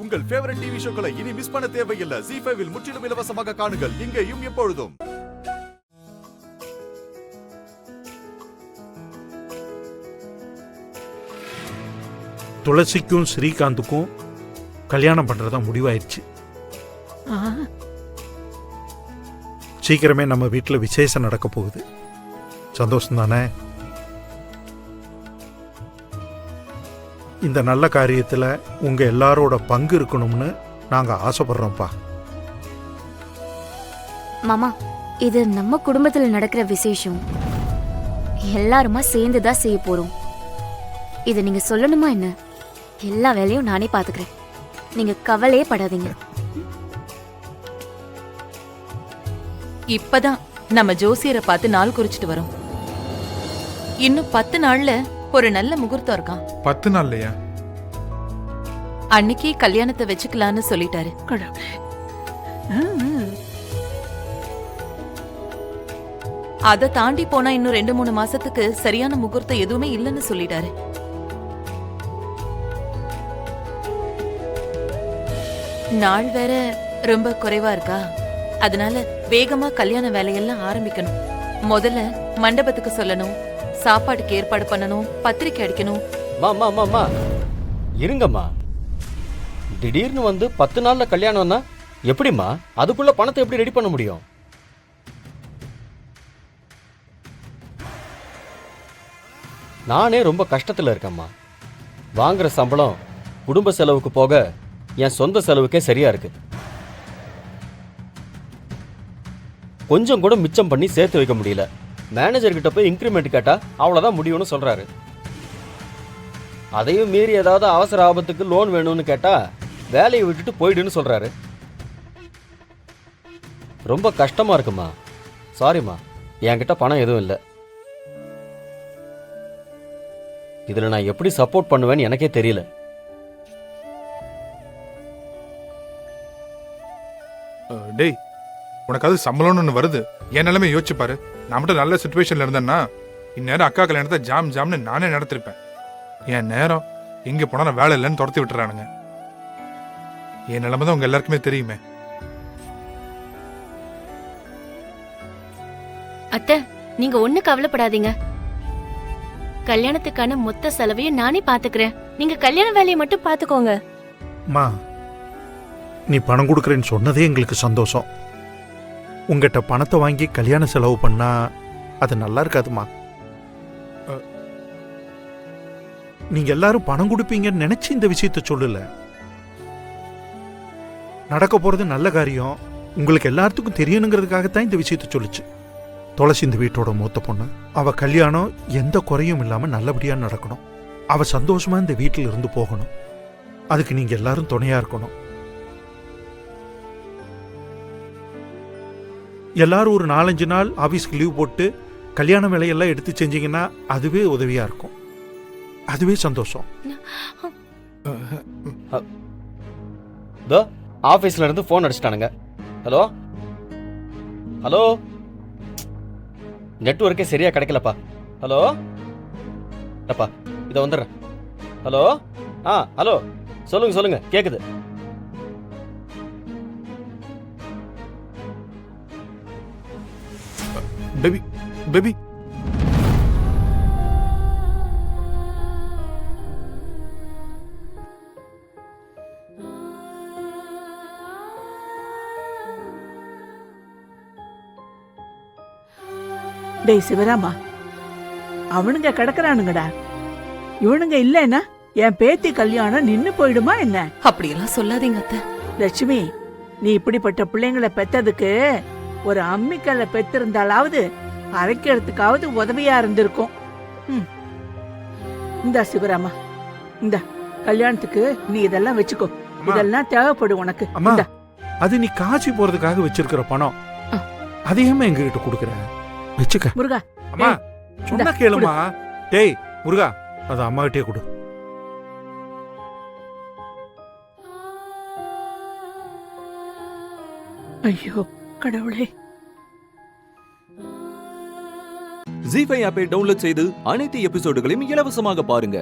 உங்கள் favourite TV ஷோக்களை இனி miss பண்ண தேவையில்லை. ZEE5 இல் முற்றிலும் இலவசமாக காணுங்கள். இங்கேயும் எப்பொழுதும். துளசிக்கும் ஸ்ரீகாந்துக்கும் கல்யாணம் பண்றதா முடிவாயிடுச்சு. சீக்கிரமே நம்ம வீட்டில் விசேஷம் நடக்க போகுது. சந்தோஷம் தானே? இந்த நல்ல காரியத்தில் உங்க எல்லாரோட பங்கு இருக்கணும்னு நாங்க ஆசைப்படுறோம்ப்பா. மாமா, இது நம்ம குடும்பத்தில் நடக்கிற விசேஷம். எல்லாருமா சேர்ந்துதான் செய்ய போறோம். இதை நீங்க சொல்லணுமா என்ன? எல்லா வேலையும் நானே பாத்துக்கிறேன். நீங்க கவலையே படாதீங்க. இப்பதான் நம்ம ஜோசியரை பார்த்து நாள் குறிச்சிட்டு வரோம். இன்னும் 10 நாள்ல ஒரு நல்ல முகூர்த்தம் இருக்கான். 10 நாள்லயா? அன்னைக்கு கல்யாணத்தை வச்சுக்கலான்னு சொல்லிட்டாரு. அதை தாண்டி போனா இன்னும் 2-3 மாசத்துக்கு சரியான முகூர்த்தம் எதுவுமே இல்லைன்னு சொல்லிட்டாரு. நாள் வேற ரொம்ப குறைவா இருக்கா, அதனால வேகமா கல்யாண வேலையெல்லாம் ஆரம்பிக்கணும். முதல்ல மண்டபத்துக்கு சொல்லணும், சாப்பாடுக்கு ஏற்பாடு பண்ணணும், பத்திரிக்கை அடிக்கணும். மா இருங்கம்மா, திடீர்னு வந்து 10 நாள்ல கல்யாணம்னா எப்படிம்மா? அதுக்குள்ள பணத்தை எப்படி ரெடி பண்ண முடியும்? நானே ரொம்ப கஷ்டத்துல இருக்கேம்மா. வாங்குற சம்பளம் குடும்ப செலவுக்கு போக என் சொந்த செலவுக்கே சரியா இருக்கு. கொஞ்சம் கூட மிச்சம் பண்ணி சேர்த்து வைக்க முடியல. மேனேஜர் கிட்ட போய் இன்க்ரிமெண்ட் கேட்டா அவ்வளவுதான் முடியும்னு சொல்றாரு. அதையும் மீறி ஏதாவது அவசர ஆபத்துக்கு லோன் வேணும்னு கேட்டா வேலையை விட்டுட்டு போயிடுன்னு சொல்றாரு. ரொம்ப கஷ்டமா இருக்குமா. சாரிம்மா, என்கிட்ட பணம் எதுவும் இல்லை. இதுல நான் எப்படி சப்போர்ட் பண்ணுவேன்னு எனக்கே தெரியல. டேய், உனக்கு அது சம்பளம்னு ஒன்று வருது. என் நிலைமை யோசிச்சு பாரு. நான் மட்டும் நல்ல சுச்சுவேஷன்ல இருந்தேன்னா இந்நேரம் அக்கா கல்யாணத்தை ஜாம்னு நானே நடத்திருப்பேன். என் நேரம் எங்க போனா வேலை இல்லைன்னு துரத்தி விட்டுறானுங்க. என் நிலைமை தான் உங்க எல்லாருக்குமே தெரியுமே. அத்தை, நீங்க ஒண்ணு கவலைப்படாதீங்க. கல்யாணத்துக்கான மொத்த செலவையும் நானே பாத்துக்கிறேன். நீங்க கல்யாண வேலையை மட்டும் பாத்துக்கோங்க. மா, நீ பணம் கொடுக்குறேன்னு சொன்னதே எங்களுக்கு சந்தோஷம். உங்ககிட்ட பணத்தை வாங்கி கல்யாண செலவு பண்ணா அது நல்லா இருக்காதுமா. நீங்க எல்லாரும் பணம் கொடுப்பீங்கன்னு நினைச்சு இந்த விஷயத்த சொல்லல. நடக்க போறது நல்ல காரியம், உங்களுக்கு எல்லாத்துக்கும் தெரியணுங்கிறதுக்காகத்தான் இந்த விஷயத்த சொல்லுச்சு. துளசி இந்த வீட்டோட மூத்த பொண்ணு. அவ கல்யாணம் எந்த குறையும் இல்லாம நல்லபடியா நடக்கணும். அவ சந்தோஷமா இந்த வீட்டில் இருந்து போகணும். அதுக்கு நீங்க எல்லாரும் துணையா இருக்கணும். எல்லாரும் ஒரு 4-5 நாள் ஆபீஸ்க்கு லீவ் போட்டு கல்யாண வேலையெல்லாம் எடுத்து செஞ்சீங்கன்னா அதுவே உதவியா இருக்கும். அதுவே சந்தோஷம். ஆபீஸ்ல இருந்து போன் அடிச்சிட்டானுங்க. ஹலோ ஹலோ, நெட்வொர்க்கே சரியா கிடைக்கலப்பா. ஹலோ அப்பா, இதை வந்துடுறேன். ஹலோ ஹலோ, சொல்லுங்க கேக்குது. பேபி பேபி டேய் சிவராமா, அவனுங்க கிடக்குறானுங்கடா. இவனுங்க இல்லைன்னா என் பேத்தி கல்யாணம் நின்னு போயிடுமா என்ன? அப்படியெல்லாம் சொல்லாதீங்க அத்தை. லட்சுமி, நீ இப்படிப்பட்ட பிள்ளைங்களை பெத்ததுக்கு ஒரு அம்மிக்கல்ல பெத்திருந்தாலாவது அரைக்கிறதுக்காவது உதவியா இருந்திருக்கும். இந்த சிவராமா, இந்த கல்யாணத்துக்கு நீ இதெல்லாம் வச்சுக்கோ. இதெல்லாம் தேவைப்படும் உனக்கு. அது நீ காசி போறதுக்காக வச்சிருக்கிற பணம். அதையுமே எங்ககிட்ட கொடுக்குற வச்சுக்க. முருகா, அம்மா சொன்னா கேளுமா. டேய் முருகா, அது அம்மா கிட்டே கொடு. ஐயோ கடவுளே. ZEE5 ஆப்பை டவுன்லோட் செய்து அனைத்து எபிசோடுகளையும் இலவசமாக பாருங்க.